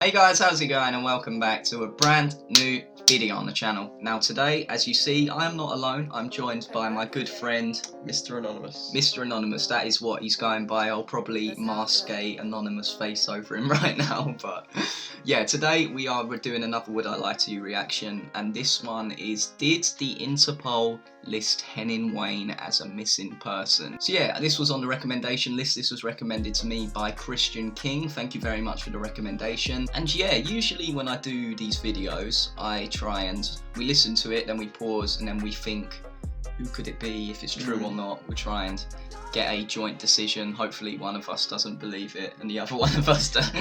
Hey guys, how's it going, and welcome back to a brand new video on the channel. Now today, as you see, I am not alone. I'm joined by my good friend Mr. Anonymous. Mr. Anonymous, that is what he's going by. I'll probably mask a anonymous face over him right now, but yeah, today we're doing another Would I Lie to You reaction, and this one is Did the Interpol list Henning Wehn as a missing person? So yeah, this was on the recommendation list. This was recommended to me by Christian King. Thank you very much for the recommendation. And yeah, usually when I do these videos, I try and we listen to it, then we pause, and then we think, who could it be, if it's true or not. We try and get a joint decision. Hopefully one of us doesn't believe it and the other one of us does.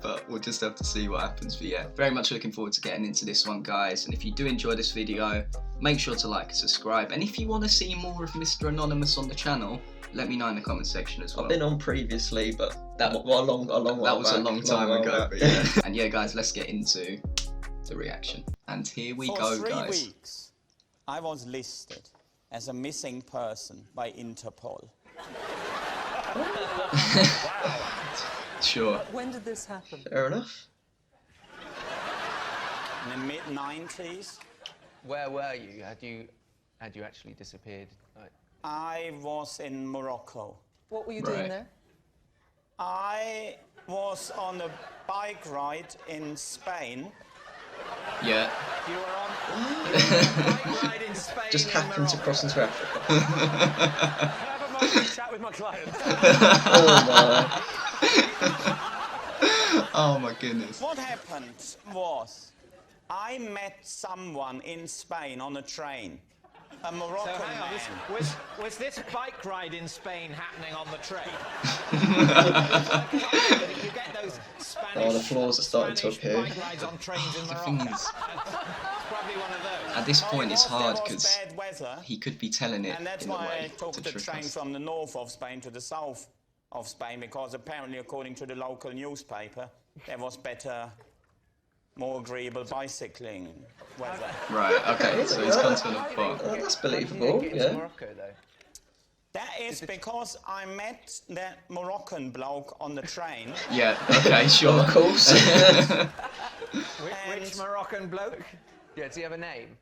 But we'll just have to see what happens. But yeah, very much looking forward to getting into this one, guys. And if you do enjoy this video, make sure to like and subscribe. And if you want to see more of Mr. Anonymous on the channel, let me know in the comment section as well. I've been on previously, but that was a long time ago. But yeah. And yeah, guys, let's get into the reaction. And here we go, For guys. 3 weeks, I was listed as a missing person by Interpol. Sure. When did this happen? Fair enough. In the mid-90s, Where were you? Had you actually disappeared? Like, I was in Morocco. What were you doing Right. there? I was on a bike ride in Spain. Yeah. you were on a bike ride in Spain. Just happened to cross into Africa. Can I have a moment to chat with my client? Oh Oh my goodness. What happened was, I met someone in Spain on a train, a So Moroccan hang on, man. was this bike ride in Spain happening on the train? You get those Spanish, Oh, the flaws are starting to Spanish appear. bike rides on trains in The Morocco. thing is, It's probably one of those. at this point it's hard There was because bad weather, he could be telling it and that's in a why I way took to the trick train us. from the north of Spain to the south of Spain, because apparently, according to the local newspaper, there was better, more agreeable bicycling weather. Right, okay, so he's gone to another part. well. That's How did you believable, get into yeah. Morocco, though? That is because I met that Moroccan bloke on the train. Yeah, okay, sure. Of course. Which And- Moroccan bloke? Yeah, does he have a name?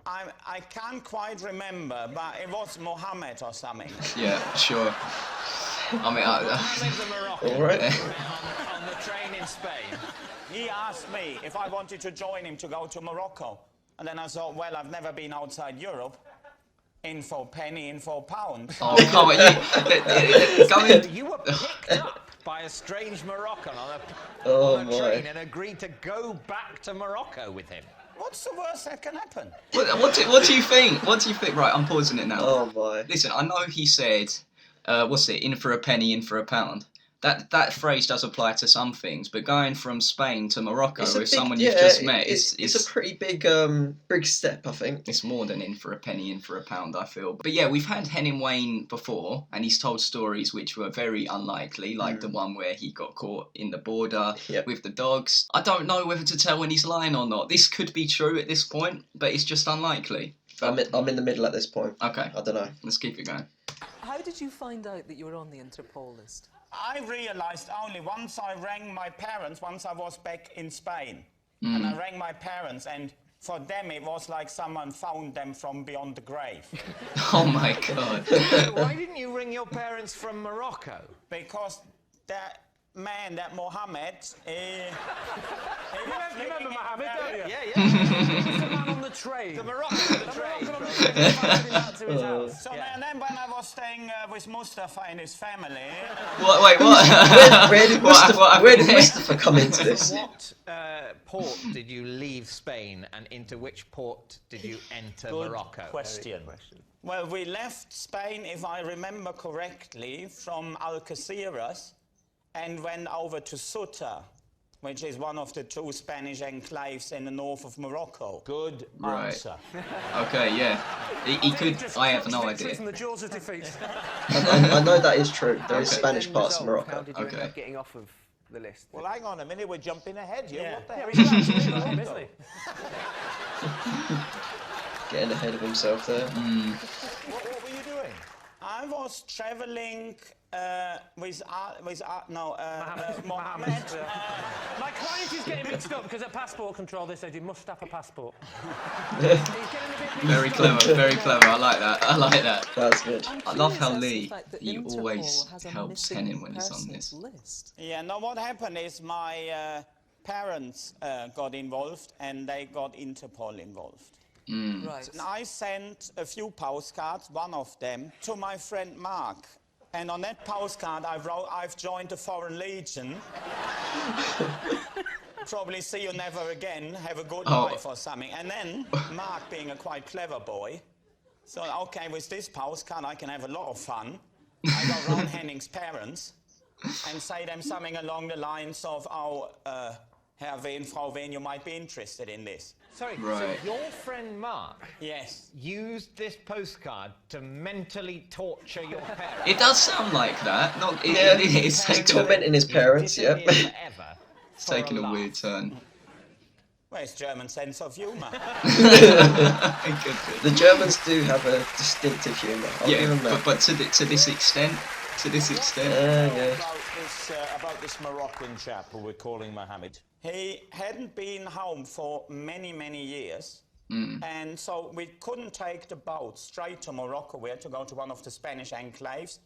I can't quite remember, but it was Mohammed or something. Yeah, sure. I mean, Mohammed's a Moroccan. All right. On the train in Spain. He asked me if I wanted to join him to go to Morocco. And then I thought, well, I've never been outside Europe. In for a penny, in for a pound. oh, come on, going. You were picked up by a strange Moroccan on Oh a my. train and agreed to go back to Morocco with him. What's the worst that can happen? What do you think? What do you think? Right, I'm pausing it now. Oh my. Listen, I know he said, what's it, in for a penny, in for a pound. That phrase does apply to some things, but going from Spain to Morocco It's a with big- someone yeah, you've just met, it's a pretty big step, I think. it's more than in for a penny, in for a pound, I feel. But yeah, we've had Henning Wehn before, and he's told stories which were very unlikely, like the one where he got caught in the border Yep. with the dogs. I don't know whether to tell when he's lying or not. This could be true at this point, but it's just unlikely. I'm in the middle at this point. Okay, I don't know. let's keep it going. How did you find out that you were on the Interpol list? I realized only once I rang my parents, once I was back in Spain. And I rang my parents, and for them it was like someone found them from beyond the grave. Oh my god. Why didn't you ring your parents from Morocco? Because that man, that Mohammed, You remember Mohammed, don't you? Yeah, The man on the train. The Moroccan on the train. So then when I was staying with Mustafa and his family, What? Wait, what? Where did Mustafa come into this? What port did you leave Spain, and into which port did you enter Morocco? question. Well, we left Spain, if I remember correctly, from Algeciras and went over to Ceuta, which is one of the 2 Spanish enclaves in the north of Morocco. Good Right. answer. Okay, yeah. He could. I have no idea. From the jaws of defeat. I know that is true. There is Okay. Spanish parts of How Morocco. did you end Okay. up getting off of the list? Well, hang on a minute, we're jumping ahead here. Yeah. What the hell? Isn't he? Getting ahead of himself there. What were you doing? I was traveling Mohammed. My client is getting mixed up because at passport control they said you must have a passport. He's getting a bit Very mixed up. clever, very clever. I like that. I like that. That's good. I love how Curious as to the Lee, fact that he Interpol always has a helps missing Henning when he's on persons this. list. Yeah, no, what happened is my parents got involved and they got Interpol involved. Right. And I sent a few postcards, one of them, to my friend Mark. And on that postcard I wrote, I've joined the Foreign Legion. Probably see you never again, have a good life or something. And then, Mark being a quite clever boy, so okay, with this postcard I can have a lot of fun. I go round Henning's parents and say them something along the lines of, oh, Herr Wehn, Frau Wehn, you might be interested in this. Sorry, Right. so your friend Mark Yes. used this postcard to mentally torture your parents? It does sound like that. Not. Yeah, It's tormenting his parents, yeah. Disappear forever It's for taken a laugh. weird turn. Where's German sense of humour? Good. The Germans do have a distinctive humour. I'll give Yeah, them that. but to this extent. Yeah. About this Moroccan chap who we're calling Mohammed. He hadn't been home for many, many years. And so we couldn't take the boat straight to Morocco. We had to go to one of the Spanish enclaves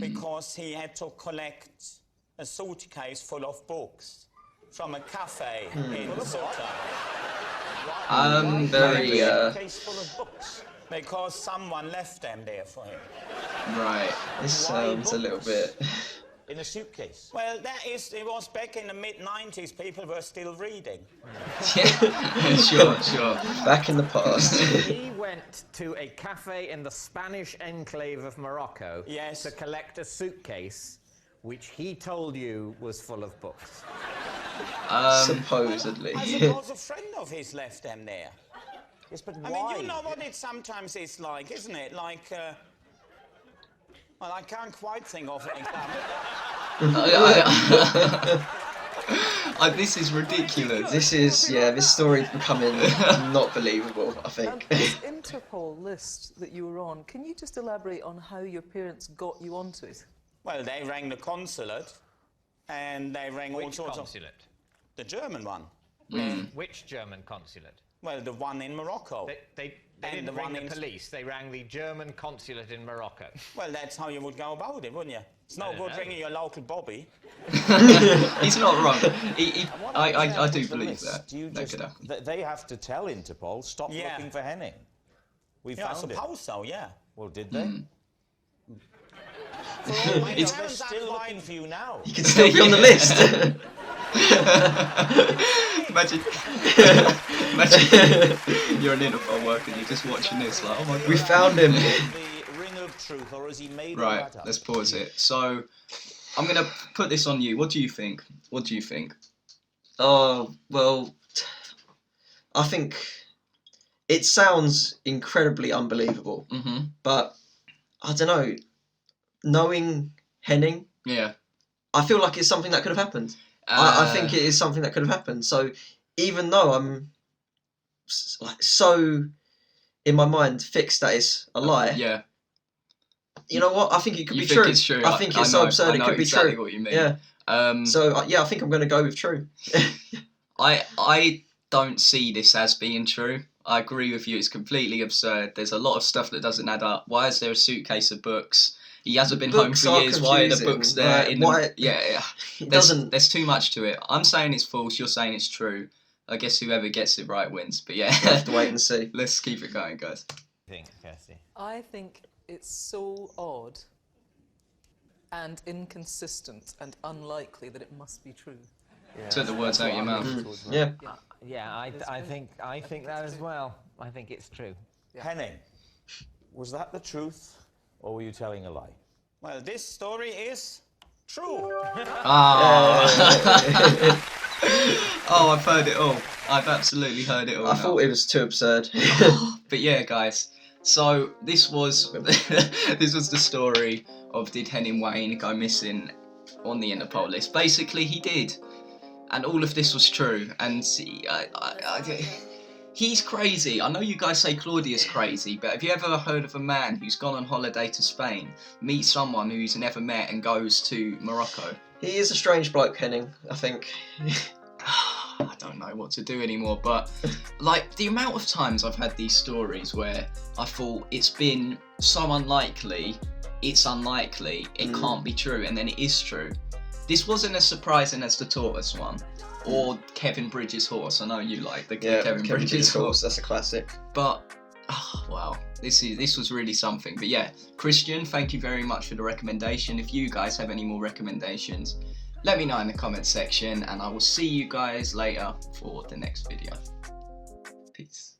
because he had to collect a suitcase full of books from a cafe in Ceuta. Very. Case full of books. Because someone left them there for him. Right. This sounds a little bit. In a suitcase. Well, it was back in the mid-90s, people were still reading. Yeah. Sure. Back in the past. He went to a cafe in the Spanish enclave of Morocco Yes. to collect a suitcase which he told you was full of books. Supposedly. I suppose a friend of his left them there. Yes, but I why? mean, you know what it sometimes is like, isn't it? Like, well, I can't quite think of an example. This is ridiculous. This story's becoming not believable, I think. This Interpol list that you were on, can you just elaborate on how your parents got you onto it? Well, they rang the consulate, and they rang all Which sorts consulate? of... The German one. Which German consulate? Well, the one in Morocco. They And didn't the ring one the in- police, they rang the German consulate in Morocco. Well, that's how you would go about it, wouldn't you? It's no don't good know. ringing your local Bobby. He's not wrong. I do With the believe list, that. do you That just, could happen. they have to tell Interpol, stop Yeah. looking for Henning. We Yeah, I found him. suppose so, yeah. Well, did they? My They're parents are still quite- looking for you now. You can still be on the list. Imagine you're an Interpol worker and you're just watching this like, oh my god. We found him. The ring of truth, or has he made all Right, that up? let's pause it. So, I'm gonna put this on you. What do you think? Oh, well, I think it sounds incredibly unbelievable, Mm-hmm. but I don't know. Knowing Henning, Yeah. I feel like it's something that could have happened. I think it is something that could have happened. So even though I'm so in my mind fixed that it's a lie, Yeah. you know what? I think it could You be think true. it's true? I think it's so absurd I it know could be exactly true. what you mean. Yeah. So yeah, I think I'm going to go with true. I don't see this as being true. I agree with you. It's completely absurd. There's a lot of stuff that doesn't add up. Why is there a suitcase of books? He hasn't been home Books for are years. Why are the confusing, books there? right? In the, Why- yeah. It There's, doesn't. there's too much to it. I'm saying it's false. You're saying it's true. I guess whoever gets it right wins. But yeah, We'll have to wait and see. let's keep it going, guys. Think, Kirsty. I think it's so odd and inconsistent and unlikely that it must be true. Took the words out of your mouth. Yeah. Yeah, I think that as well. I think it's true. Henning, was that the truth, or were you telling a lie? Well, this story is true. Oh, I've heard it all. I've absolutely heard it all. I now. thought it was too absurd. But yeah, guys. So this was the story of did Henning Wehn go missing on the Interpol list? Basically, he did, and all of this was true. And He's crazy. I know you guys say Claudia's crazy, but have you ever heard of a man who's gone on holiday to Spain, meets someone who he's never met, and goes to Morocco? He is a strange bloke, Henning, I think. I don't know what to do anymore, but like the amount of times I've had these stories where I thought it's been so unlikely, it's unlikely, it can't be true, and then it is true. This wasn't as surprising as the tortoise one, or Kevin Bridges' horse. I know you like the Kevin Bridges horse. That's a classic. But, wow, this was really something. But yeah, Christian, thank you very much for the recommendation. If you guys have any more recommendations, let me know in the comments section, and I will see you guys later for the next video. Peace.